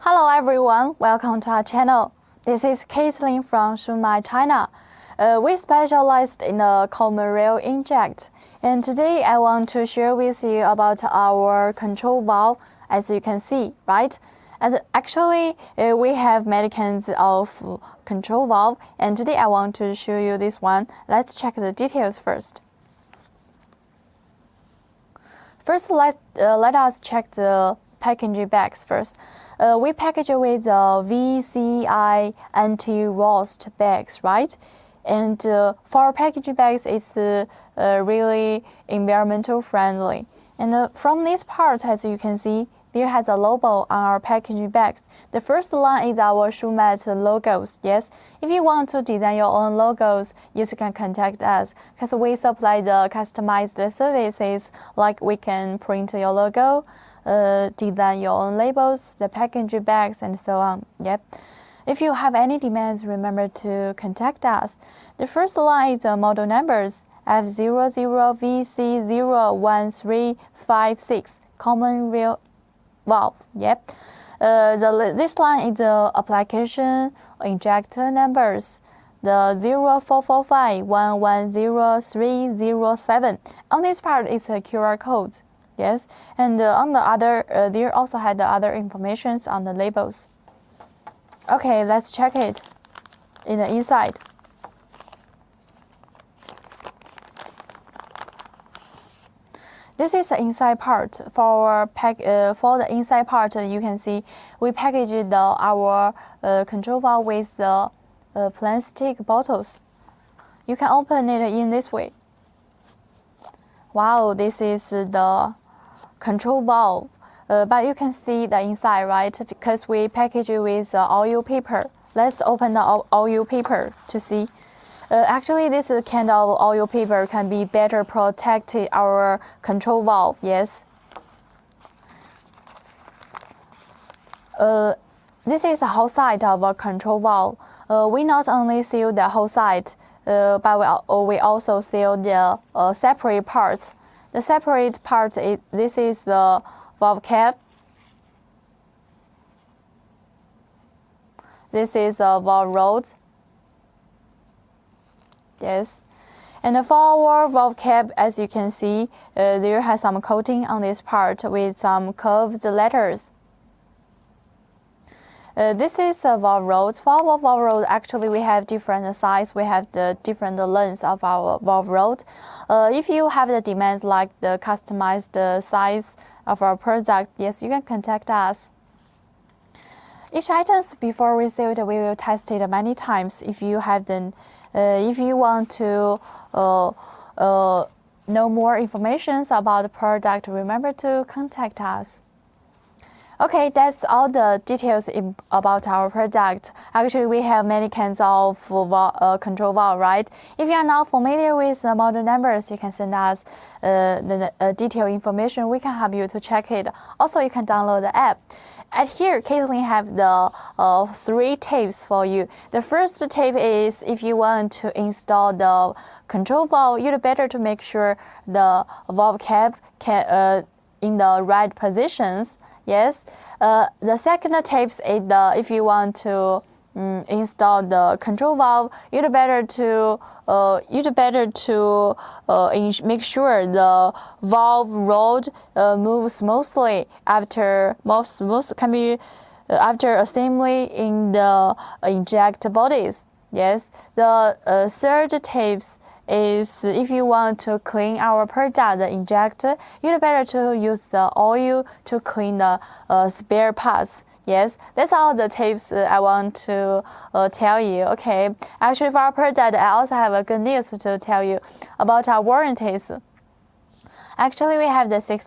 Hello everyone, welcome to our channel. This is Caitlin from Shumatt, China. We specialized in the common rail inject, and today I want to share with you about our control valve, as you can see, right? And actually, we have many kinds of control valve, and today I want to show you this one. Let's check the details first. First, let us check the packaging bags first. We package with VCI anti-rust bags, right? And for packaging bags, it's really environmental friendly. And from this part, as you can see, there has a logo on our packaging bags. The first line is our Shumatt logos. Yes, if you want to design your own logos, you can contact us because we supply the customized services, like we can print your logo, design your own labels, the packaging bags, and so on. Yep. If you have any demands, remember to contact us. The first line is the model numbers F00VC01356, common rail valve. Yep. This line is the application injector numbers, the 0445110307. On this part is a QR code. Yes, and on the other, there also had the other informations on the labels. Okay, let's check it in the inside. This is the inside part. For the inside part, you can see we packaged our control valve with the plastic bottles. You can open it in this way. Wow, this is the control valve, but you can see the inside, right? Because we package it with oil paper. Let's open the oil paper to see. Actually, this kind of oil paper can be better protect our control valve. Yes. This is the whole side of a control valve. We not only seal the whole side, but we also seal the separate parts. The separate part, this is the valve cap. This is a valve rod. Yes. And for our valve cap, as you can see, there has some coating on this part with some curved letters. This is a valve rod. For our valve rod, actually we have different size. We have the different lengths of our valve rod. If you have the demands like the customized size of our product, yes, you can contact us. Each items before we sell it, we will test it many times. If you have the, if you want to know more information about the product, remember to contact us. Okay, that's all the details about our product. Actually, we have many kinds of control valve, right? If you are not familiar with the model numbers, you can send us the detailed information. We can help you to check it. Also, you can download the app. At here, Caitlin have the 3 tapes for you. The first tape is if you want to install the control valve, you'd better to make sure the valve cap can in the right positions. Yes. The second tips is if you want to install the control valve, you'd better to make sure the valve rod moves smoothly after after assembly in the inject bodies. Yes. The third tips is if you want to clean our product, the injector, you'd better to use the oil to clean the spare parts. Yes, that's all the tips I want to tell you. Okay, actually for our product, I also have a good news to tell you about our warranties. Actually, we have the 6